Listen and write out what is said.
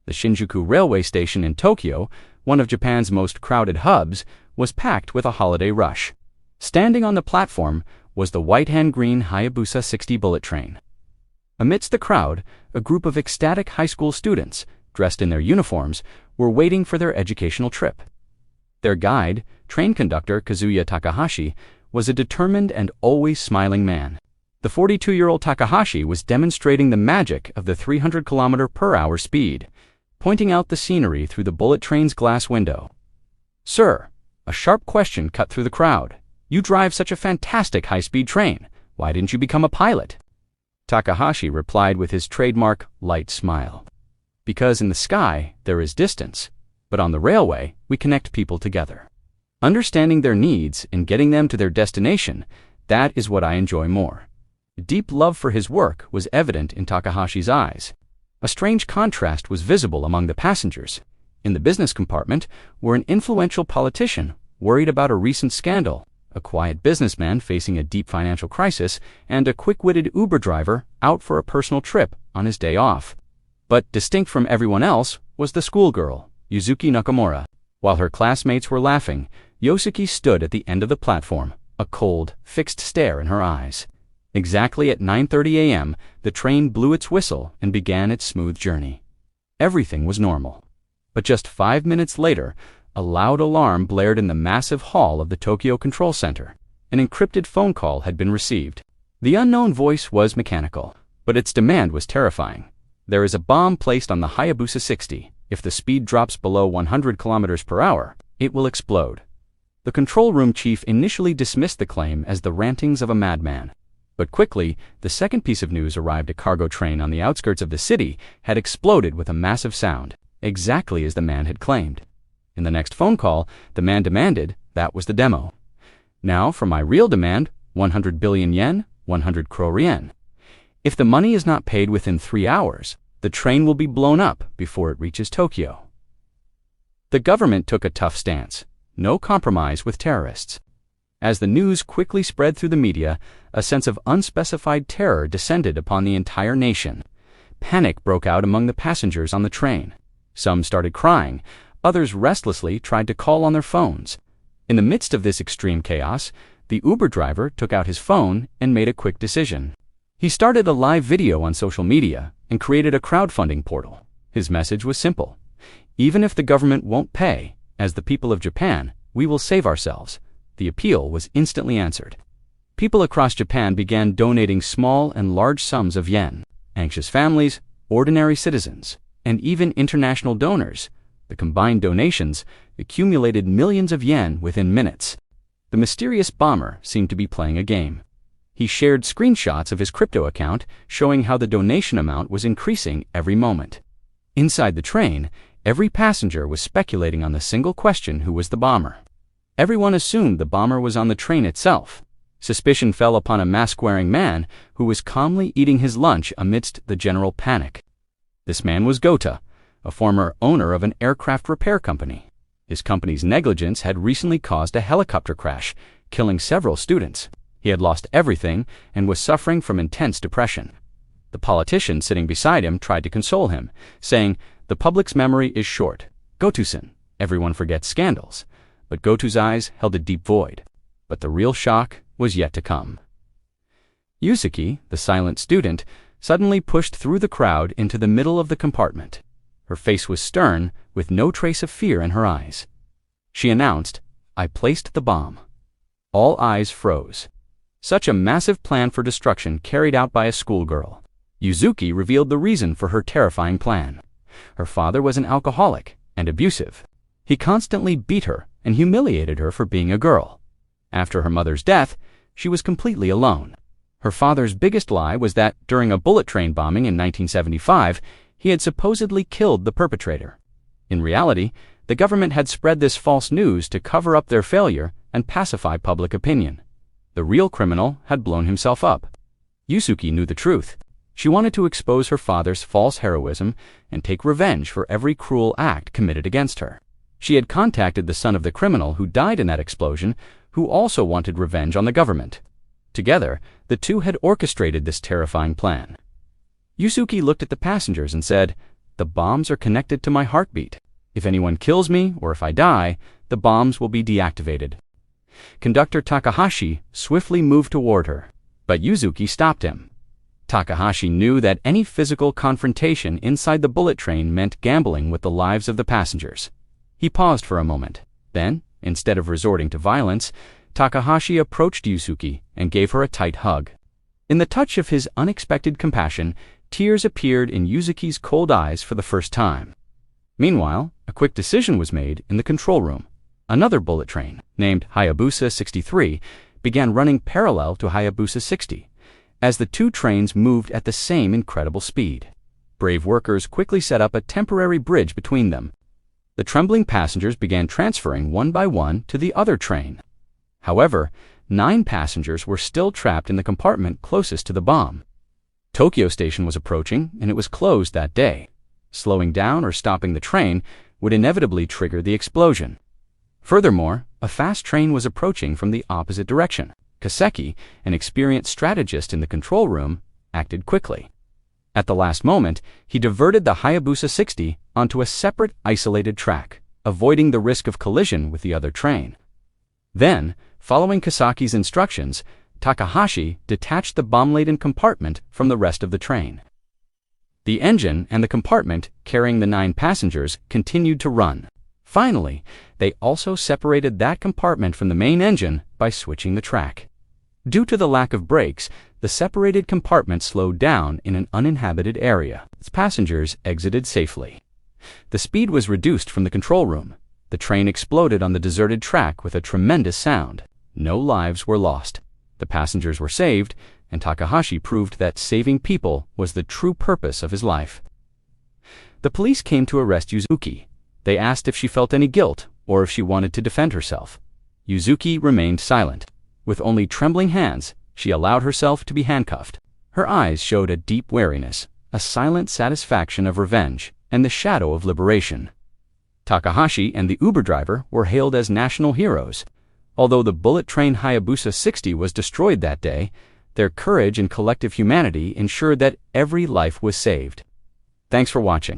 The Shinjuku railway station in Tokyo, one of Japan's most crowded hubs, was packed with a holiday rush. Standing on the platform was the white and green Hayabusa 60 bullet train. Amidst the crowd, a group of ecstatic high school students, dressed in their uniforms, were waiting for their educational trip. Their guide, train conductor Kazuya Takahashi, was a determined and always smiling man. The 42-year-old Takahashi was demonstrating the magic of the 300-km/h speed, pointing out the scenery through the bullet train's glass window. "Sir," a sharp question cut through the crowd. "You drive such a fantastic high-speed train. Why didn't you become a pilot?" Takahashi replied with his trademark light smile. "Because in the sky there is distance, but on the railway we connect people together. Understanding their needs and getting them to their destination, that is what I enjoy more." Deep love for his work was evident in Takahashi's eyes. A strange contrast was visible among the passengers. In the business compartment were an influential politician worried about a recent scandal, a quiet businessman facing a deep financial crisis, and a quick-witted Uber driver out for a personal trip on his day off. But distinct from everyone else was the schoolgirl, Yuzuki Nakamura. While her classmates were laughing, Yosuke stood at the end of the platform, a cold, fixed stare in her eyes. Exactly at 9:30 a.m., the train blew its whistle and began its smooth journey. Everything was normal. But just 5 minutes later, a loud alarm blared in the massive hall of the Tokyo Control Center. An encrypted phone call had been received. The unknown voice was mechanical, but its demand was terrifying. "There is a bomb placed on the Hayabusa 60. If the speed drops below 100 km/h, it will explode." The control room chief initially dismissed the claim as the rantings of a madman. But quickly, the second piece of news arrived: a cargo train on the outskirts of the city had exploded with a massive sound, exactly as the man had claimed. In the next phone call, the man demanded that was the demo. "Now for my real demand, 100 billion yen, 100 crore yen. If the money is not paid within 3 hours, the train will be blown up before it reaches Tokyo." The government took a tough stance. No compromise with terrorists. As the news quickly spread through the media, a sense of unspecified terror descended upon the entire nation. Panic broke out among the passengers on the train. Some started crying, others restlessly tried to call on their phones. In the midst of this extreme chaos, the Uber driver took out his phone and made a quick decision. He started a live video on social media and created a crowdfunding portal. His message was simple: "Even if the government won't pay, as the people of Japan, we will save ourselves." The appeal was instantly answered. People across Japan began donating small and large sums of yen. Anxious families, ordinary citizens, and even international donors. The combined donations accumulated millions of yen within minutes. The mysterious bomber seemed to be playing a game. He shared screenshots of his crypto account showing how the donation amount was increasing every moment. Inside the train, every passenger was speculating on the single question: who was the bomber? Everyone assumed the bomber was on the train itself. Suspicion fell upon a mask-wearing man who was calmly eating his lunch amidst the general panic. This man was Gota, a former owner of an aircraft repair company. His company's negligence had recently caused a helicopter crash, killing several students. He had lost everything and was suffering from intense depression. The politician sitting beside him tried to console him, saying, "The public's memory is short. Goto-san, everyone forgets scandals." But Goto's eyes held a deep void. But the real shock was yet to come. Yusuke, the silent student, suddenly pushed through the crowd into the middle of the compartment. Her face was stern, with no trace of fear in her eyes. She announced, "I placed the bomb." All eyes froze. Such a massive plan for destruction carried out by a schoolgirl. Yuzuki revealed the reason for her terrifying plan. Her father was an alcoholic and abusive. He constantly beat her and humiliated her for being a girl. After her mother's death, she was completely alone. Her father's biggest lie was that, during a bullet train bombing in 1975, he had supposedly killed the perpetrator. In reality, the government had spread this false news to cover up their failure and pacify public opinion. The real criminal had blown himself up. Yusuke knew the truth. She wanted to expose her father's false heroism and take revenge for every cruel act committed against her. She had contacted the son of the criminal who died in that explosion, who also wanted revenge on the government. Together, the two had orchestrated this terrifying plan. Yusuke looked at the passengers and said, The bombs are connected to my heartbeat. If anyone kills me or if I die, the bombs will be deactivated. Conductor Takahashi swiftly moved toward her, but Yuzuki stopped him. Takahashi knew that any physical confrontation inside the bullet train meant gambling with the lives of the passengers. He paused for a moment. Then, instead of resorting to violence, Takahashi approached Yuzuki and gave her a tight hug. In the touch of his unexpected compassion, tears appeared in Yuzuki's cold eyes for the first time. Meanwhile, a quick decision was made in the control room. Another bullet train, named Hayabusa 63, began running parallel to Hayabusa 60, as the two trains moved at the same incredible speed. Brave workers quickly set up a temporary bridge between them. The trembling passengers began transferring one by one to the other train. However, 9 passengers were still trapped in the compartment closest to the bomb. Tokyo Station was approaching, and it was closed that day. Slowing down or stopping the train would inevitably trigger the explosion. Furthermore, a fast train was approaching from the opposite direction. Kaseki, an experienced strategist in the control room, acted quickly. At the last moment, he diverted the Hayabusa 60 onto a separate, isolated track, avoiding the risk of collision with the other train. Then, following Kasaki's instructions, Takahashi detached the bomb-laden compartment from the rest of the train. The engine and the compartment carrying the 9 passengers continued to run. Finally, they also separated that compartment from the main engine by switching the track. Due to the lack of brakes, the separated compartment slowed down in an uninhabited area. Its passengers exited safely. The speed was reduced from the control room. The train exploded on the deserted track with a tremendous sound. No lives were lost. The passengers were saved, and Takahashi proved that saving people was the true purpose of his life. The police came to arrest Yuzuki. They asked if she felt any guilt or if she wanted to defend herself. Yuzuki remained silent. With only trembling hands, she allowed herself to be handcuffed. Her eyes showed a deep wariness, a silent satisfaction of revenge, and the shadow of liberation. Takahashi and the Uber driver were hailed as national heroes. Although the bullet train Hayabusa 60 was destroyed that day, their courage and collective humanity ensured that every life was saved. Thanks for watching.